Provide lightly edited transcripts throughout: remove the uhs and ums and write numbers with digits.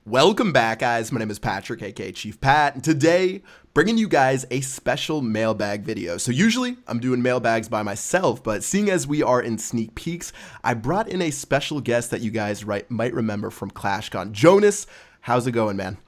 Welcome back, guys. My name is Patrick, aka Chief Pat, and today, bringing you guys a special mailbag video. So usually, I'm doing mailbags by myself, but seeing as we are in sneak peeks, I brought in a special guest that you guys might remember from ClashCon. Jonas, how's it going, man?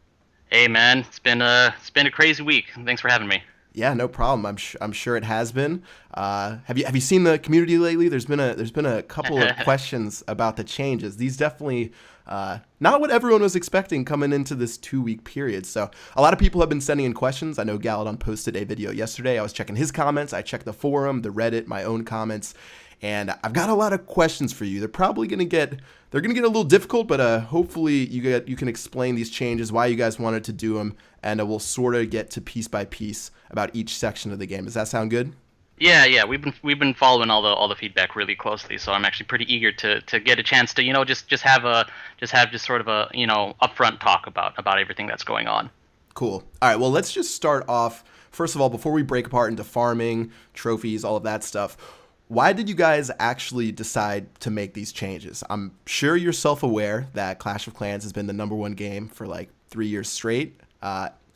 Hey man, it's been a crazy week. Thanks for having me. Yeah, no problem. I'm sure it has been. Have you seen the community lately? There's been a couple of questions about the changes. These definitely not what everyone was expecting coming into this 2 week period. So a lot of people have been sending in questions. I know Galadon posted a video yesterday. I was checking his comments. I checked the forum, the Reddit, my own comments, and I've got a lot of questions for you. They're gonna get a little difficult, but hopefully you can explain these changes, why you guys wanted to do them, and we'll sort of get to piece by piece about each section of the game. Does that sound good? Yeah, we've been following all the feedback really closely, so I'm actually pretty eager to get a chance to just sort of a upfront talk about everything that's going on. Cool. All right. Well, let's just start off. First of all, before we break apart into farming, trophies, all of that stuff, why did you guys actually decide to make these changes? I'm sure you're self-aware that Clash of Clans has been the number one game for like 3 years straight.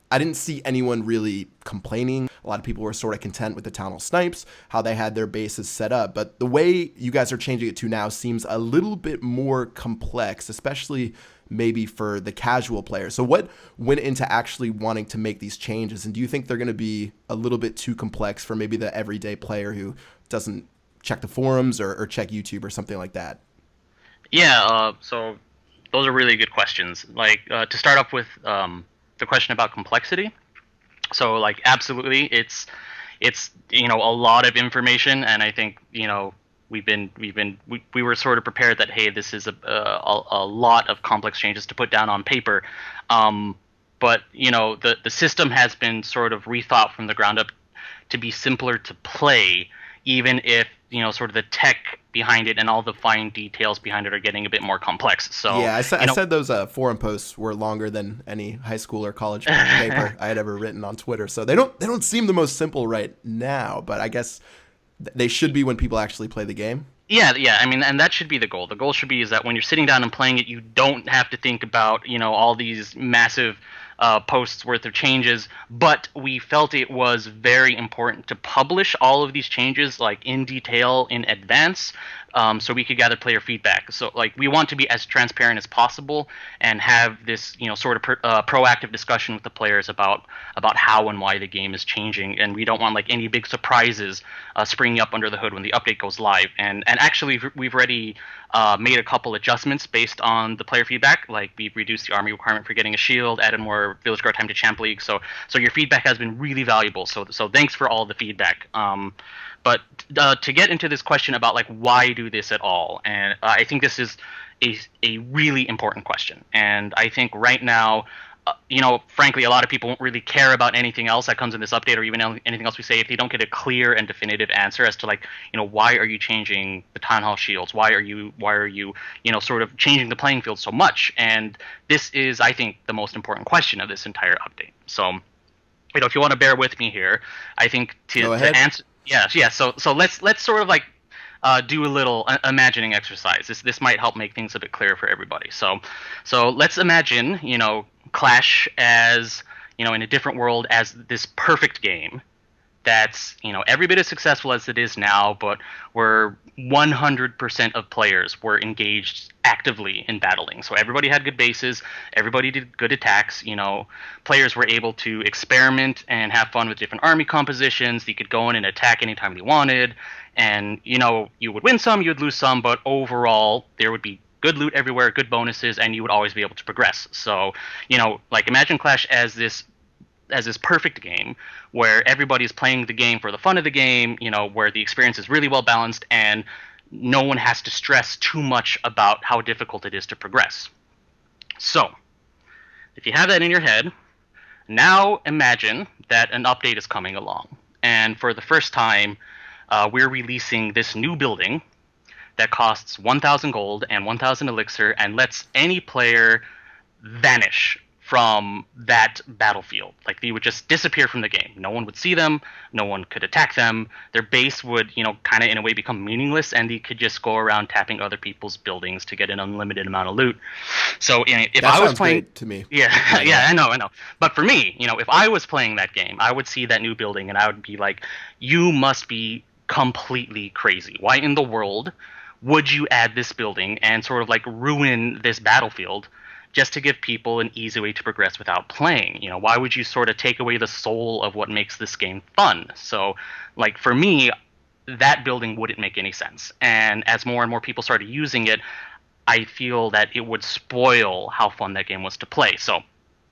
I didn't see anyone really complaining. A lot of people were sort of content with the Town Hall Snipes, how they had their bases set up. But the way you guys are changing it to now seems a little bit more complex, especially maybe for the casual player. So what went into actually wanting to make these changes? And do you think they're going to be a little bit too complex for maybe the everyday player who doesn't check the forums or check YouTube or something like that? So those are really good questions. Like to start off with the question about complexity. So like absolutely, it's a lot of information, and I think we were sort of prepared that hey, this is a lot of complex changes to put down on paper. But the system has been sort of rethought from the ground up to be simpler to play, even if sort of the tech behind it and all the fine details behind it are getting a bit more complex. So Yeah, I said those forum posts were longer than any high school or college paper I had ever written on Twitter. So they don't seem the most simple right now, but I guess they should be when people actually play the game. Yeah. I mean, and that should be the goal. The goal should be is that when you're sitting down and playing it, you don't have to think about all these massive posts worth of changes. But we felt it was very important to publish all of these changes like in detail in advance, so we could gather player feedback. So like we want to be as transparent as possible and have this sort of proactive discussion with the players about how and why the game is changing, and we don't want like any big surprises springing up under the hood when the update goes live. And actually we've already made a couple adjustments based on the player feedback. Like we've reduced the army requirement for getting a shield, added more village guard time to champ league. So your feedback has been really valuable. So thanks for all the feedback. But to get into this question about like why do this at all, and I think this is a really important question. And I think right now, frankly, a lot of people won't really care about anything else that comes in this update or even anything else we say if they don't get a clear and definitive answer as to like, why are you changing the town hall shields? Why are you, sort of changing the playing field so much? And this is, I think, the most important question of this entire update. So, if you want to bear with me here, I think Go to ahead. answer, yeah. So let's sort of like do a little imagining exercise. This might help make things a bit clearer for everybody. So let's imagine Clash as in a different world as this perfect game that's every bit as successful as it is now, but where 100% of players were engaged actively in battling. So everybody had good bases, everybody did good attacks. Players were able to experiment and have fun with different army compositions. They could go in and attack anytime they wanted, and you would win some, you would lose some, but overall there would be good loot everywhere, good bonuses, and you would always be able to progress. So like imagine Clash as this perfect game where everybody's playing the game for the fun of the game, where the experience is really well balanced and no one has to stress too much about how difficult it is to progress. So, if you have that in your head, now imagine that an update is coming along. And for the first time, we're releasing this new building that costs 1,000 gold and 1,000 elixir and lets any player vanish from that battlefield. Like they would just disappear from the game. No one would see them. No one could attack them. Their base would, kind of in a way become meaningless, and they could just go around tapping other people's buildings to get an unlimited amount of loot. So if That I was sounds playing, great to me. yeah, yeah, I know. But for me, if I was playing that game, I would see that new building and I would be like, you must be completely crazy. Why in the world would you add this building and sort of like ruin this battlefield just to give people an easy way to progress without playing? Why would you sort of take away the soul of what makes this game fun? So, like for me, that building wouldn't make any sense. And as more and more people started using it, I feel that it would spoil how fun that game was to play. So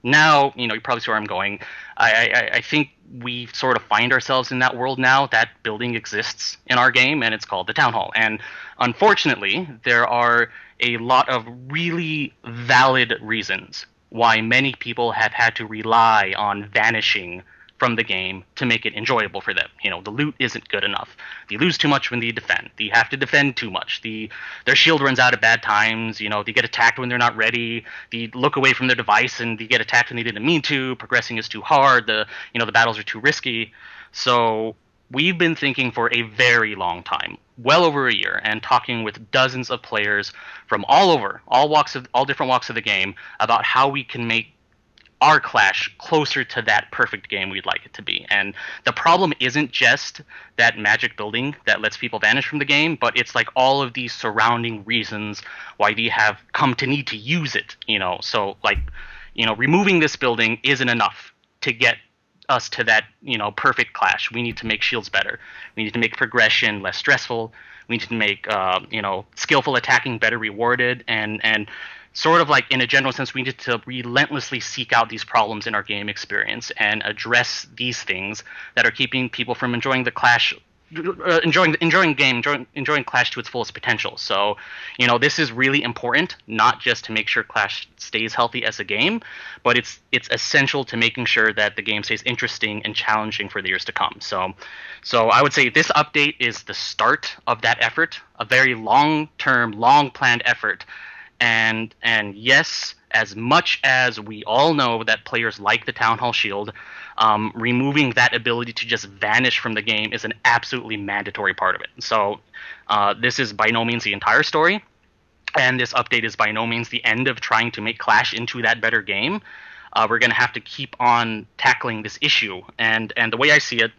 now, you probably see where I'm going. I think we sort of find ourselves in that world now. That building exists in our game, and it's called the Town Hall. And unfortunately, there are a lot of really valid reasons why many people have had to rely on vanishing from the game to make it enjoyable for them. The loot isn't good enough. They lose too much when they defend. They have to defend too much. Their shield runs out at bad times. They get attacked when they're not ready. They look away from their device and they get attacked when they didn't mean to. Progressing is too hard. The battles are too risky. So we've been thinking for a very long time, well over a year, and talking with dozens of players from all different walks of the game about how we can make our Clash closer to that perfect game we'd like it to be. And the problem isn't just that magic building that lets people vanish from the game, but it's like all of these surrounding reasons why we have come to need to use it. So like, removing this building isn't enough to get us to that, perfect Clash. We need to make shields better. We need to make progression less stressful. We need to make, skillful attacking better rewarded, and sort of like in a general sense, we need to relentlessly seek out these problems in our game experience and address these things that are keeping people from enjoying the Clash, enjoying Clash to its fullest potential. So, this is really important, not just to make sure Clash stays healthy as a game, but it's essential to making sure that the game stays interesting and challenging for the years to come. So I would say this update is the start of that effort, a very long-term, long-planned effort. And yes, as much as we all know that players like the Town Hall Shield, removing that ability to just vanish from the game is an absolutely mandatory part of it. So this is by no means the entire story, and this update is by no means the end of trying to make Clash into that better game. We're going to have to keep on tackling this issue, and the way I see it,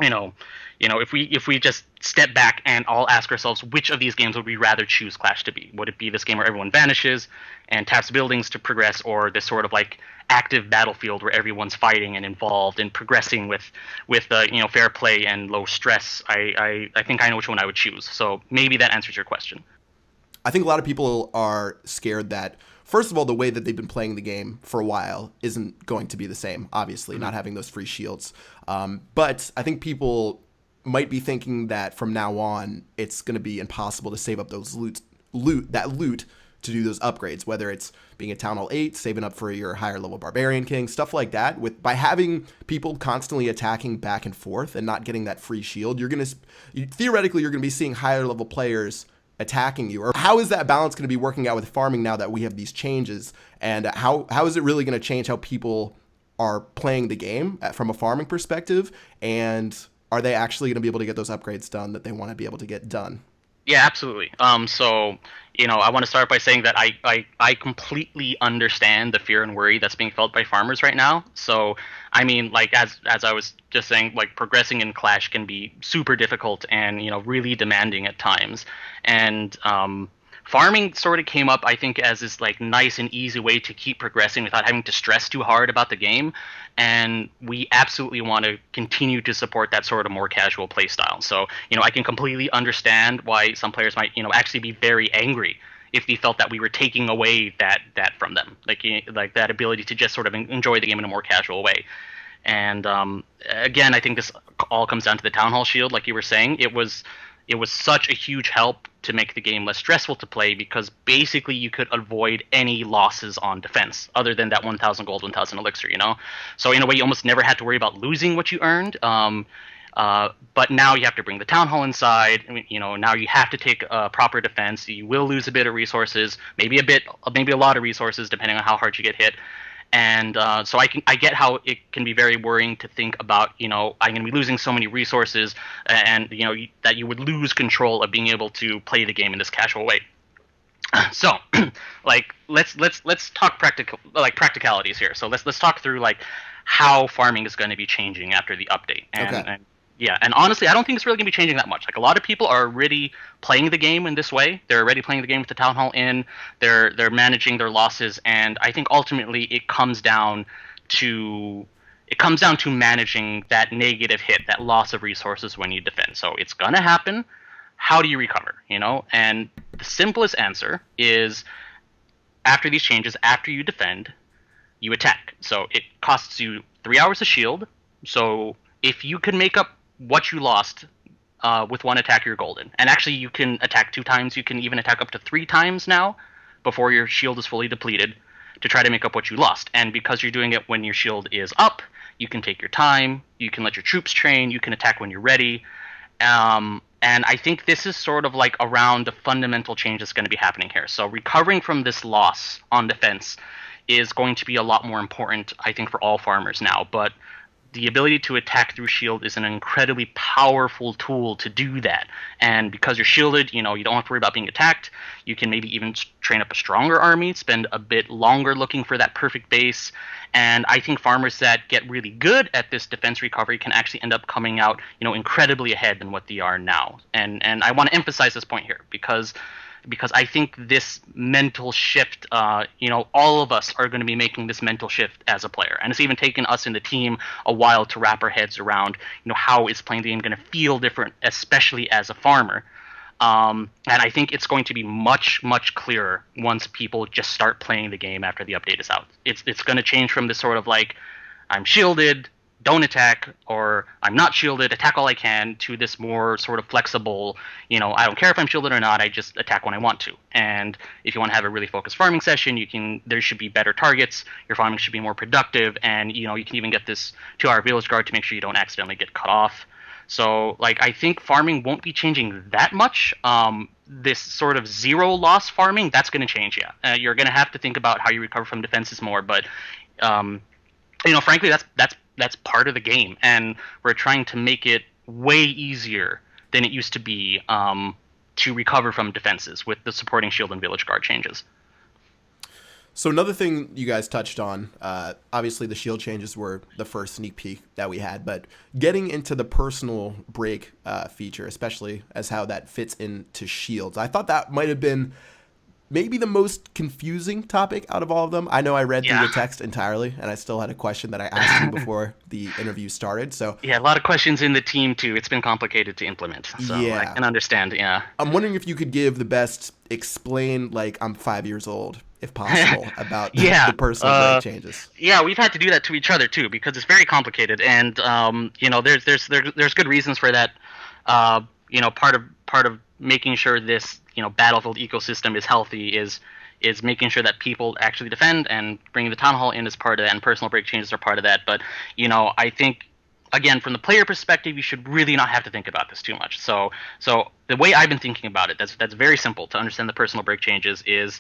if we just step back and all ask ourselves, which of these games would we rather choose Clash to be? Would it be this game where everyone vanishes and taps buildings to progress, or this sort of like active battlefield where everyone's fighting and involved and progressing with fair play and low stress? I think I know which one I would choose. So maybe that answers your question. I think a lot of people are scared that, first of all, the way that they've been playing the game for a while isn't going to be the same, obviously, not having those free shields. But I think people might be thinking that from now on, it's going to be impossible to save up those loot to do those upgrades, whether it's being a Town Hall 8, saving up for your higher level Barbarian King, stuff like that. By having people constantly attacking back and forth and not getting that free shield, theoretically you're going to be seeing higher level players attacking you. Or how is that balance going to be working out with farming now that we have these changes? And how is it really going to change how people are playing the game from a farming perspective? And are they actually going to be able to get those upgrades done that they want to be able to get done? Yeah, absolutely. So, I want to start by saying that I completely understand the fear and worry that's being felt by farmers right now. So, I mean, like, as I was just saying, like, progressing in Clash can be super difficult and, really demanding at times. And farming sort of came up, I think, as this, like, nice and easy way to keep progressing without having to stress too hard about the game. And we absolutely want to continue to support that sort of more casual play style. So, I can completely understand why some players might, actually be very angry if they felt that we were taking away that from them, like that ability to just sort of enjoy the game in a more casual way. And again, I think this all comes down to the Town Hall Shield, like you were saying. It was such a huge help to make the game less stressful to play, because basically you could avoid any losses on defense other than that 1,000 gold, 1,000 elixir, So in a way, you almost never had to worry about losing what you earned. But now you have to bring the Town Hall inside. Now you have to take proper defense. You will lose a bit of resources, maybe a lot of resources, depending on how hard you get hit. And so I get how it can be very worrying to think about, I'm going to be losing so many resources, and that you would lose control of being able to play the game in this casual way. So, like, let's talk practicalities here. So let's talk through like how farming is going to be changing after the update. Okay. And yeah, and honestly, I don't think it's really going to be changing that much. Like, a lot of people are already playing the game in this way. They're already playing the game with the Town Hall Inn. They're managing their losses, and I think ultimately it comes down to managing that negative hit, that loss of resources when you defend. So it's gonna happen. How do you recover? And the simplest answer is, after these changes, after you defend, you attack. So it costs you 3 hours of shield. So if you can make up what you lost with one attack, you're golden. And actually, you can attack 2 times. You can even attack up to 3 times now before your shield is fully depleted to try to make up what you lost. And because you're doing it when your shield is up, you can take your time. You can let your troops train. You can attack when you're ready. And I think this is sort of like around the fundamental change that's going to be happening here. So recovering from this loss on defense is going to be a lot more important, I think, for all farmers now. But the ability to attack through shield is an incredibly powerful tool to do that. And because you're shielded, you don't have to worry about being attacked. You can maybe even train up a stronger army, spend a bit longer looking for that perfect base. And I think farmers that get really good at this defense recovery can actually end up coming out, incredibly ahead than what they are now. And I want to emphasize this point here because I think this mental shift, all of us are going to be making this mental shift as a player. And it's even taken us in the team a while to wrap our heads around, how is playing the game going to feel different, especially as a farmer. And I think it's going to be much, much clearer once people just start playing the game after the update is out. It's going to change from this sort of like, I'm shielded, don't attack, or I'm not shielded, attack all I can, to this more sort of flexible, I don't care if I'm shielded or not, I just attack when I want to. And if you want to have a really focused farming session, there should be better targets, your farming should be more productive, and you can even get this 2-hour village guard to make sure you don't accidentally get cut off. So I think farming won't be changing that much. This sort of zero loss farming, that's going to change, yeah. You're going to have to think about how you recover from defenses more, but frankly, that's part of the game, and we're trying to make it way easier than it used to be to recover from defenses with the supporting shield and village guard changes. So another thing you guys touched on, obviously the shield changes were the first sneak peek that we had, but getting into the personal break feature, especially as how that fits into shields, I thought that might have been maybe the most confusing topic out of all of them. I know I read through the text entirely, and I still had a question that I asked you before the interview started. So yeah, a lot of questions in the team too. It's been complicated to implement, so I can understand. Yeah, I'm wondering if you could give the best explain, like I'm 5 years old, if possible, about the personal break changes. Yeah, we've had to do that to each other too because it's very complicated, and there's good reasons for that. Part of making sure this Battlefield ecosystem is healthy is making sure that people actually defend, and bringing the Town Hall in as part of that, and personal break changes are part of that. But I think, again, from the player perspective, you should really not have to think about this too much. So the way I've been thinking about it, that's very simple to understand the personal break changes, is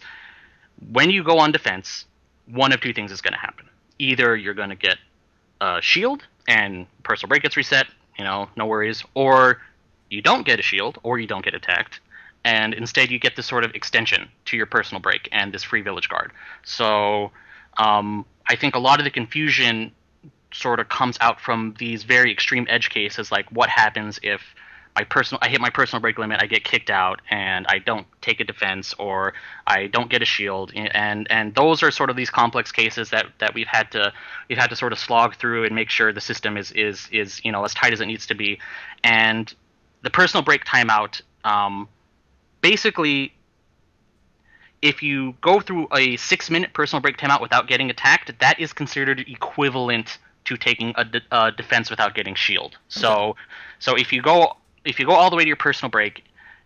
when you go on defense, one of 2 things is going to happen. Either you're going to get a shield and personal break gets reset, no worries, or you don't get a shield or you don't get attacked, and instead you get this sort of extension to your personal break and this free village guard. So I think a lot of the confusion sort of comes out from these very extreme edge cases, like what happens if I hit my personal break limit, I get kicked out, and I don't take a defense, or I don't get a shield, and those are sort of these complex cases that we've had to sort of slog through and make sure the system is as tight as it needs to be. And the personal break timeout, basically, if you go through a 6-minute personal break timeout without getting attacked, that is considered equivalent to taking a defense without getting shield. So if you go all the way to your personal break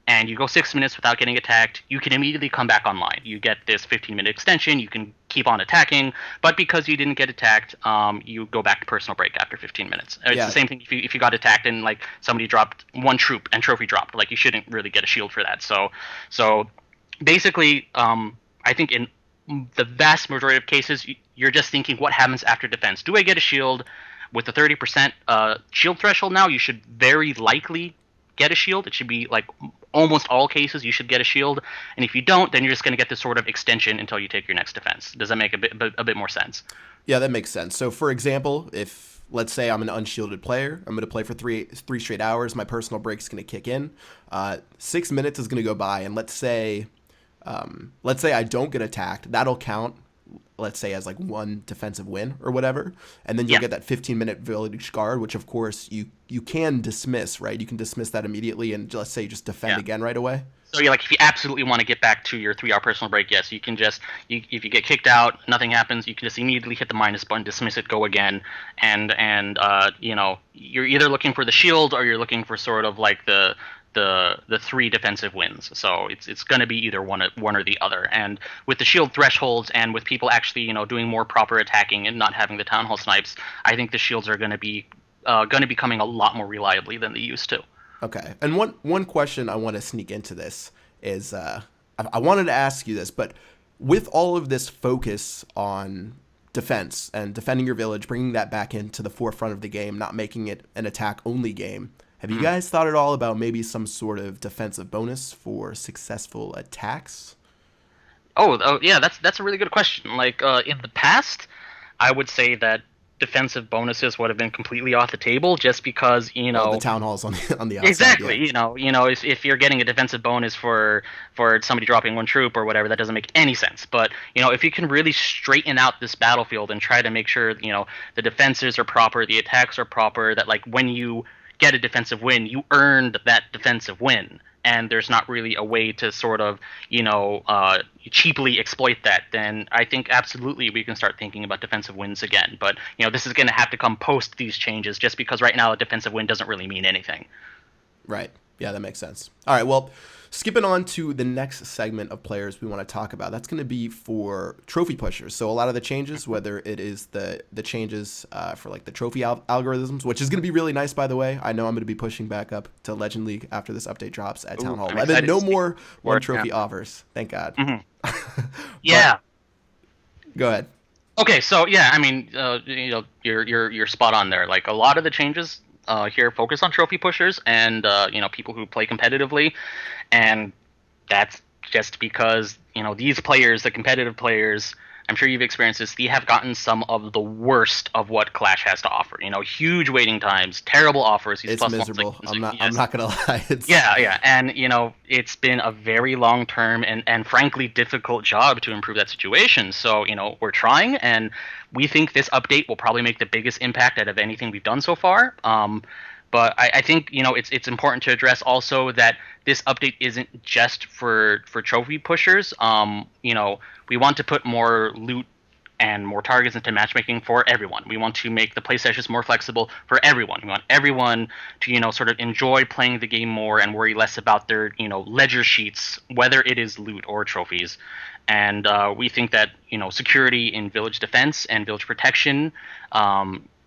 and you go 6 minutes without getting attacked, you can immediately come back online. You get this 15-minute extension. You can keep on attacking, but because you didn't get attacked, you go back to personal break after 15 minutes. It's the same thing if you got attacked and like somebody dropped 1 troop and trophy dropped. Like, you shouldn't really get a shield for that. So basically, I think in the vast majority of cases, you're just thinking, what happens after defense? Do I get a shield? With the 30% shield threshold now, you should very likely get a shield. It should be like almost all cases you should get a shield, and if you don't, then you're just going to get this sort of extension until you take your next defense. Does that make a bit more sense? Yeah, that makes sense. So, for example, if let's say I'm an unshielded player, I'm going to play for three straight hours. My personal break's going to kick in. 6 minutes is going to go by, and let's say I don't get attacked. That'll count, let's say, as like one defensive win or whatever, and then you'll get that 15-minute village guard, which of course you can dismiss, right? You can dismiss that immediately, and let's say you just defend again right away. So you're like, if you absolutely want to get back to your 3-hour personal break, yes, you can just, if you get kicked out, nothing happens, you can just immediately hit the minus button, dismiss it, go again, and you're either looking for the shield or you're looking for sort of like the 3 defensive wins. So it's going to be either one or the other. And with the shield thresholds and with people actually doing more proper attacking and not having the town hall snipes, I think the shields are going to be coming a lot more reliably than they used to. Okay. And one question I want to sneak into this is I wanted to ask you this, but with all of this focus on defense and defending your village, bringing that back into the forefront of the game, not making it an attack only game, have you guys thought at all about maybe some sort of defensive bonus for successful attacks? Oh yeah, that's a really good question. Like in the past, I would say that defensive bonuses would have been completely off the table, just because the town halls on the outside. Exactly. Yeah. If you're getting a defensive bonus for somebody dropping one troop or whatever, that doesn't make any sense. But if you can really straighten out this battlefield and try to make sure the defenses are proper, the attacks are proper, that like when you get a defensive win, you earned that defensive win, and there's not really a way to sort of cheaply exploit that, then I think absolutely we can start thinking about defensive wins again. But this is going to have to come post these changes, just because right now a defensive win doesn't really mean anything. Right. Yeah, that makes sense. All right, well, skipping on to the next segment of players we want to talk about, that's going to be for trophy pushers. So a lot of the changes, whether it is the changes for like the trophy algorithms, which is going to be really nice, by the way. I know I'm going to be pushing back up to Legend League after this update drops at Town Hall 11. No more one trophy offers. Thank God. Mm-hmm. Yeah. Go ahead. Okay, so yeah, I mean, you're spot on there. Like a lot of the changes here focus on trophy pushers and people who play competitively, and that's just because these players, the competitive players, I'm sure you've experienced this, they have gotten some of the worst of what Clash has to offer. Huge waiting times, terrible offers. It's miserable. I'm not gonna lie. Yeah, and it's been a very long term and frankly difficult job to improve that situation. So we're trying, and we think this update will probably make the biggest impact out of anything we've done so far. But I think it's important to address also that this update isn't just for trophy pushers. We want to put more loot and more targets into matchmaking for everyone. We want to make the play sessions more flexible for everyone. We want everyone to sort of enjoy playing the game more and worry less about their ledger sheets, whether it is loot or trophies. And we think that security in village defense and village protection,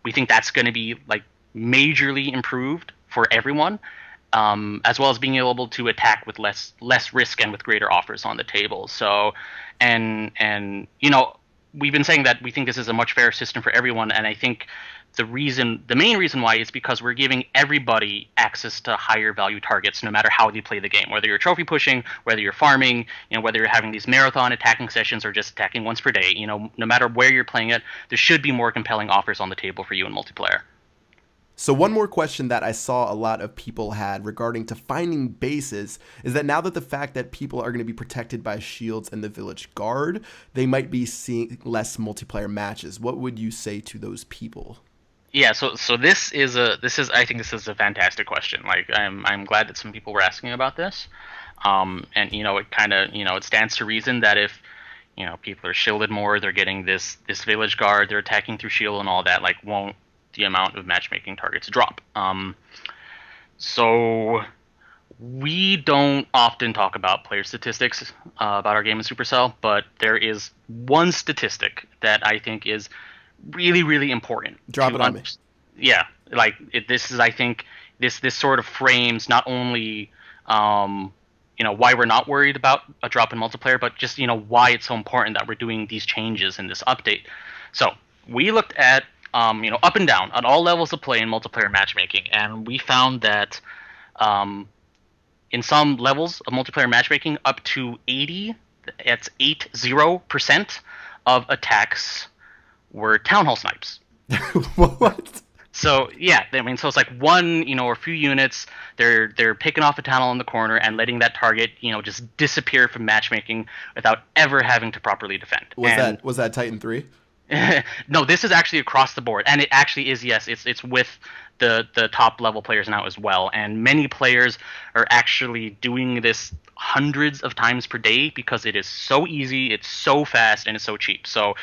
we think that's going to be like majorly improved for everyone, as well as being able to attack with less risk and with greater offers on the table. So, and we've been saying that we think this is a much fairer system for everyone, and I think the main reason why is because we're giving everybody access to higher value targets, no matter how they play the game. Whether you're trophy pushing, whether you're farming, whether you're having these marathon attacking sessions or just attacking once per day, no matter where you're playing it, there should be more compelling offers on the table for you in multiplayer. So one more question that I saw a lot of people had regarding to finding bases is that now that the fact that people are going to be protected by shields and the village guard, they might be seeing less multiplayer matches. What would you say to those people? Yeah, so I think this is a fantastic question. Like I'm glad that some people were asking about this. And it kind of it stands to reason that if people are shielded more, they're getting this village guard, they're attacking through shield and all that, like won't the amount of matchmaking targets drop. So we don't often talk about player statistics about our game in Supercell, but there is one statistic that I think is really, really important. Drop it on me. Yeah, like this is, I think, this sort of frames not only why we're not worried about a drop in multiplayer, but just why it's so important that we're doing these changes in this update. So we looked at up and down on all levels of play in multiplayer matchmaking, and we found that um, in some levels of multiplayer matchmaking, up to 80% of attacks were town hall snipes. What? So yeah, I mean, so it's like one, or a few units. They're picking off a town hall in the corner and letting that target, just disappear from matchmaking without ever having to properly defend. Was that Titan 3? No, this is actually across the board, and it actually is. Yes, it's with the top level players now as well, and many players are actually doing this hundreds of times per day because it is so easy, it's so fast, and it's so cheap. So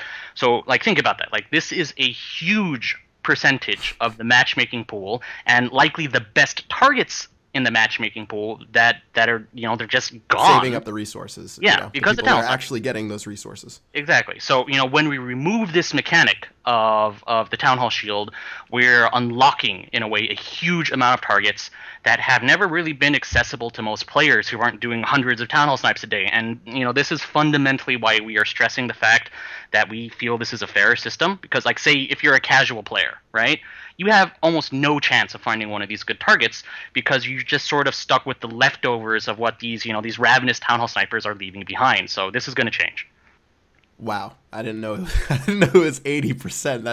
like think about that. Like this is a huge percentage of the matchmaking pool, and likely the best targets in the matchmaking pool that are they're just gone. Saving up the resources. Yeah, because the people are actually getting those resources. Exactly. So when we remove this mechanic of the Town Hall Shield, we're unlocking in a way a huge amount of targets that have never really been accessible to most players who aren't doing hundreds of Town Hall snipes a day. And this is fundamentally why we are stressing the fact that we feel this is a fairer system. Because like say if you're a casual player, right? You have almost no chance of finding one of these good targets because you're just sort of stuck with the leftovers of what these ravenous Town Hall snipers are leaving behind. So this is going to change. Wow, I didn't know. I didn't know it was 80%.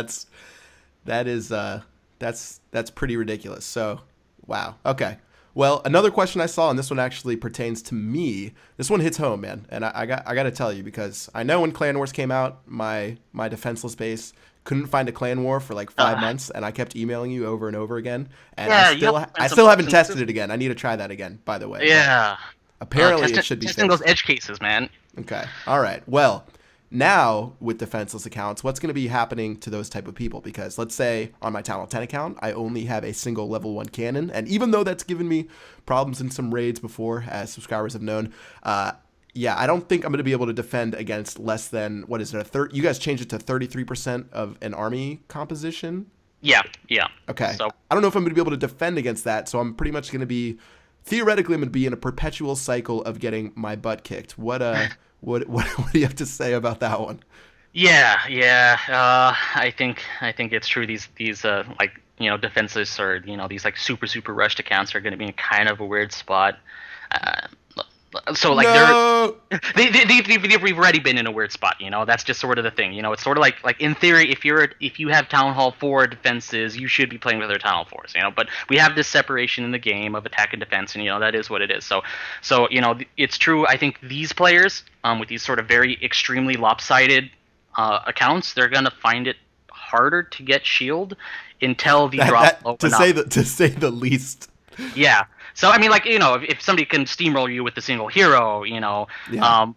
That's pretty ridiculous. So, wow. Okay. Well, another question I saw, and this one actually pertains to me. This one hits home, man. And I got to tell you, because I know when Clan Wars came out, my defenseless base couldn't find a clan war for like 5 months, and I kept emailing you over and over again, and yeah, I still haven't tested it again. I need to try that again, by the way. Yeah. Apparently, it should be testing those edge cases, man. Okay. All right. Well, now with defenseless accounts, what's going to be happening to those type of people? Because let's say on my Town Hall 10 account, I only have a single level 1 cannon, and even though that's given me problems in some raids before, as subscribers have known, yeah, I don't think I'm going to be able to defend against less than, what is it, you guys changed it to 33% of an army composition? Yeah. Okay. So, I don't know if I'm going to be able to defend against that, so I'm pretty much going to be, theoretically, I'm going to be in a perpetual cycle of getting my butt kicked. What do you have to say about that one? Yeah. I think it's true. These defenseless or these like super rushed accounts are going to be in kind of a weird spot. So like they've already been in a weird spot. That's just sort of the thing. It's sort of like in theory, if you have Town Hall 4 defenses, you should be playing with other Town Hall 4s. But we have this separation in the game of attack and defense, and that is what it is. So it's true. I think these players with these sort of very extremely lopsided accounts, they're gonna find it harder to get shield until the drop low enough. To say the least. Yeah. So I mean, like if somebody can steamroll you with a single hero, or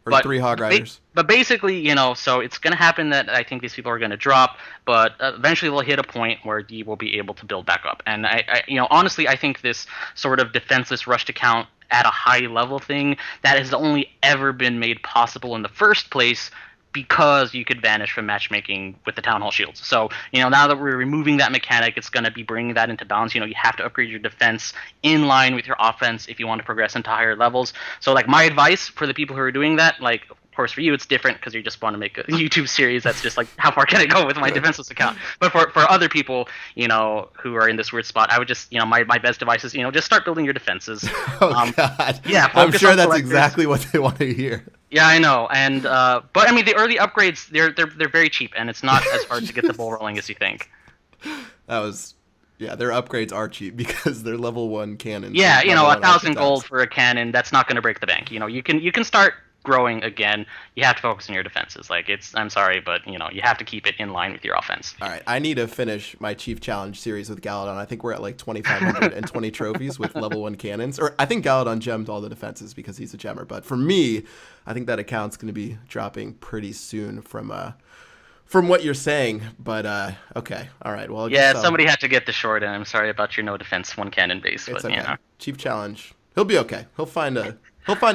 but 3 Hog Riders. But basically, so it's going to happen that I think these people are going to drop, but eventually they'll hit a point where you will be able to build back up. And I honestly, I think this sort of defenseless rushed account at a high level thing that has only ever been made possible in the first place because you could vanish from matchmaking with the Town Hall shields. So, now that we're removing that mechanic, it's going to be bringing that into balance. You have to upgrade your defense in line with your offense if you want to progress into higher levels. So, like, my advice for the people who are doing that, like, of course, for you, it's different because you just want to make a YouTube series that's just like, how far can I go with my defenseless account? But for other people, who are in this weird spot, I would just, my best advice is, just start building your defenses. God. Yeah. I'm sure that's exactly what they want to hear. Yeah, I know, and but I mean the early upgrades they're very cheap, and it's not as hard to get the ball rolling as you think. Their upgrades are cheap because they're level 1 cannons. Yeah, 1,000 gold for a cannon, that's not going to break the bank. You can start growing again. You have to focus on your defenses. Like I'm sorry, but you have to keep it in line with your offense. All right, I need to finish my Chief Challenge series with Galadon. I think we're at like 2,520 trophies with level 1 cannons. Or I think Galadon gemmed all the defenses because he's a gemmer. But for me, I think that account's going to be dropping pretty soon from what you're saying. But okay, all right. Well, somebody had to get the short, and I'm sorry about your no defense 1 cannon base. It's but okay. Chief Challenge, he'll be okay. He'll find a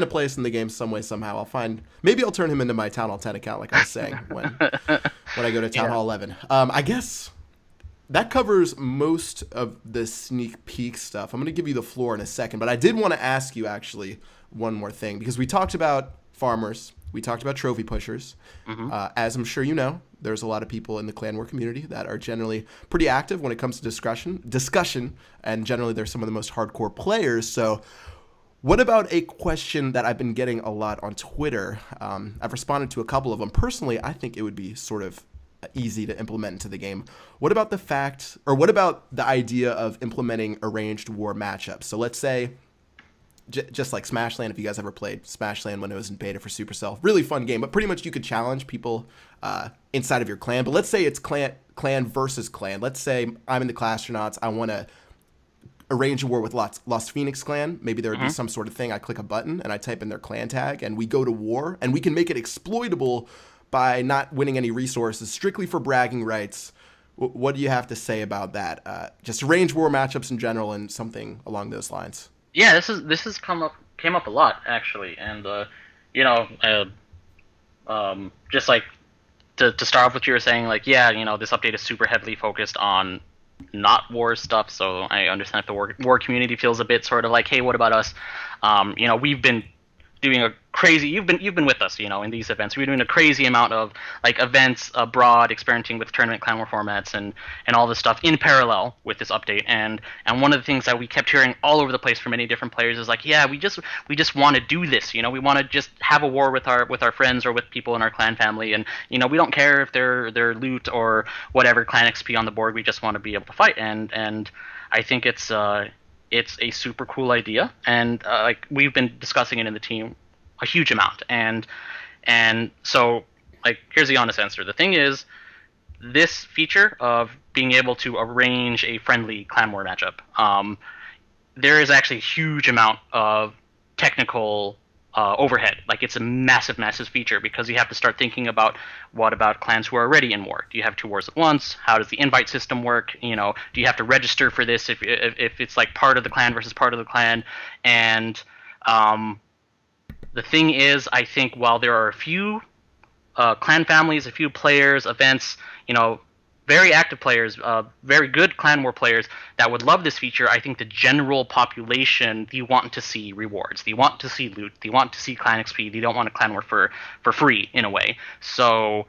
place in the game some way, somehow. Maybe I'll turn him into my Town Hall 10 account, like I was saying, when I go to Town Hall 11. I guess that covers most of the sneak peek stuff. I'm going to give you the floor in a second, but I did want to ask you, actually, one more thing, because we talked about farmers, we talked about trophy pushers. As I'm sure you know, there's a lot of people in the clan war community that are generally pretty active when it comes to discussion, and generally they're some of the most hardcore players. So what about a question that I've been getting a lot on Twitter? I've responded to a couple of them. Personally, I think it would be sort of easy to implement into the game. What about the idea of implementing arranged war matchups? So let's say, just like Smashland, if you guys ever played Smashland when it was in beta for Supercell, really fun game, but pretty much you could challenge people inside of your clan. But let's say it's clan versus clan. Let's say I'm in the Classronauts. I want to arrange a war with Lost Phoenix clan. Maybe there would be some sort of thing. I click a button and I type in their clan tag and we go to war, and we can make it exploitable by not winning any resources, strictly for bragging rights. What do you have to say about that? Just arrange war matchups in general and something along those lines. Yeah, this has came up a lot actually, and just like to start off with, you were saying like, yeah, this update is super heavily focused on not war stuff, so I understand if the war community feels a bit sort of like, hey, what about us? We've been doing a crazy, you've been with us, in these events. We're doing a crazy amount of like events abroad, experimenting with tournament clan war formats and all this stuff in parallel with this update. And one of the things that we kept hearing all over the place from many different players is like, yeah, we just want to do this. We want to just have a war with our friends or with people in our clan family, and we don't care if they're loot or whatever clan XP on the board. We just want to be able to fight, and I think it's a super cool idea, and like we've been discussing it in the team a huge amount, and so like here's the honest answer. The thing is, this feature of being able to arrange a friendly clan war matchup, there is actually a huge amount of technical overhead. Like it's a massive feature, because you have to start thinking about, what about clans who are already in war? Do you have two wars at once? How does the invite system work? Do you have to register for this if it's like part of the clan versus part of the clan? And the thing is, I think while there are a few clan families, a few players, events, very active players, very good clan war players that would love this feature, I think the general population, they want to see rewards, they want to see loot, they want to see clan XP, they don't want a clan war for free in a way. So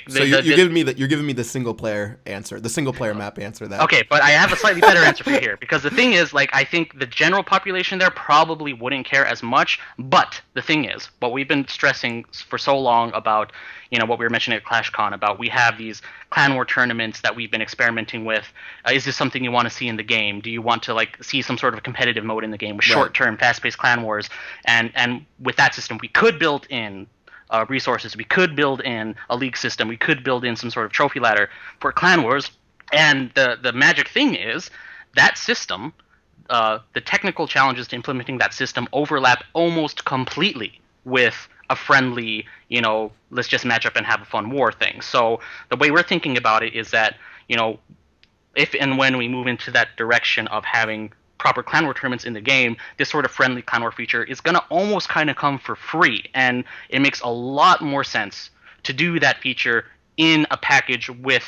you're giving me the single player answer, the single player map answer. That okay, but I have a slightly better answer for you here, because the thing is, like, I think the general population there probably wouldn't care as much. But the thing is, what we've been stressing for so long about, what we were mentioning at ClashCon about, we have these clan war tournaments that we've been experimenting with. Is this something you want to see in the game? Do you want to like see some sort of competitive mode in the game with short-term, fast-paced clan wars? And with that system, we could build in resources. We could build in a league system. We could build in some sort of trophy ladder for clan wars. And the magic thing is that system, the technical challenges to implementing that system overlap almost completely with a friendly, let's just match up and have a fun war thing. So the way we're thinking about it is that, if and when we move into that direction of having proper clan war tournaments in the game, this sort of friendly clan war feature is going to almost kind of come for free. And it makes a lot more sense to do that feature in a package with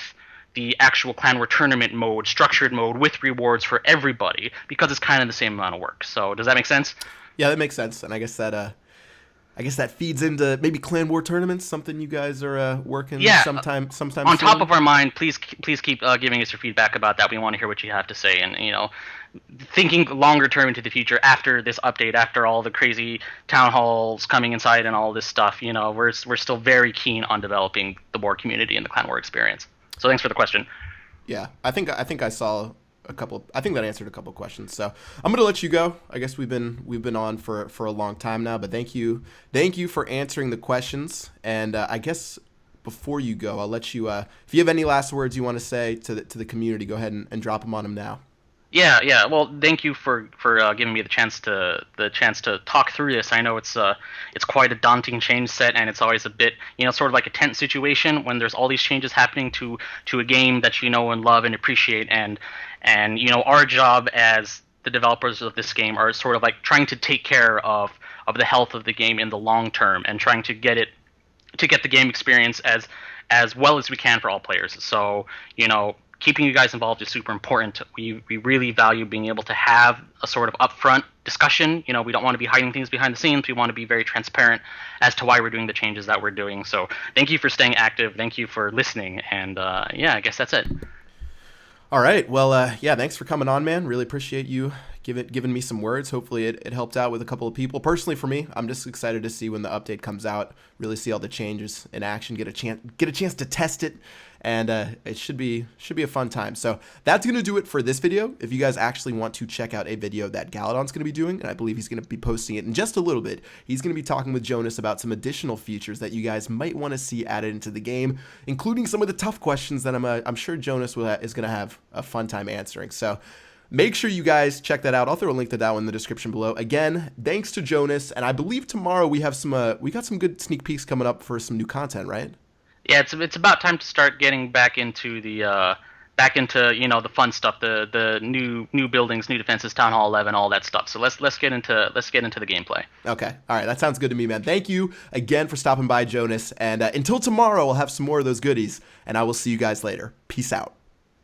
the actual clan war tournament mode, structured mode with rewards for everybody, because it's kind of the same amount of work. So does that make sense? Yeah, that makes sense. And I guess that feeds into maybe clan war tournaments, something you guys are working sometime on soon. Top of our mind. Please keep giving us your feedback about that. We want to hear what you have to say, and thinking longer term into the future after this update, after all the crazy town halls coming inside and all this stuff, we're still very keen on developing the war community and the clan war experience. So thanks for the question. Yeah, I think I saw a couple. I think that answered a couple questions. So I'm gonna let you go. I guess we've been on for a long time now, but thank you for answering the questions. And I guess before you go, I'll let you. If you have any last words you want to say to the community, go ahead and drop them on them now. Yeah. Well, thank you for giving me the chance to talk through this. I know it's quite a daunting change set, and it's always a bit, sort of like a tense situation when there's all these changes happening to a game that you know and love and appreciate. And our job as the developers of this game are sort of like trying to take care of the health of the game in the long term, and trying to get the game experience as well as we can for all players. So, keeping you guys involved is super important. We really value being able to have a sort of upfront discussion. You know, we don't want to be hiding things behind the scenes. We want to be very transparent as to why we're doing the changes that we're doing. So thank you for staying active. Thank you for listening. And yeah, I guess that's it. All right. Well, yeah, thanks for coming on, man. Really appreciate you giving me some words. Hopefully it helped out with a couple of people. Personally, for me, I'm just excited to see when the update comes out, really see all the changes in action, get a chance to test it, and it should be a fun time. So that's going to do it for this video. If you guys actually want to check out a video that Galadon's going to be doing, and I believe he's going to be posting it in just a little bit, he's going to be talking with Jonas about some additional features that you guys might want to see added into the game, including some of the tough questions that I'm sure Jonas is going to have a fun time answering. So make sure you guys check that out. I'll throw a link to that one in the description below. Again, thanks to Jonas, and I believe tomorrow we have we got some good sneak peeks coming up for some new content, right? Yeah, it's about time to start getting back into the you know, the fun stuff, the new buildings, new defenses, Town Hall 11, all that stuff. So let's get into the gameplay. Okay, all right, that sounds good to me, man. Thank you again for stopping by, Jonas, and until tomorrow, we'll have some more of those goodies, and I will see you guys later. Peace out.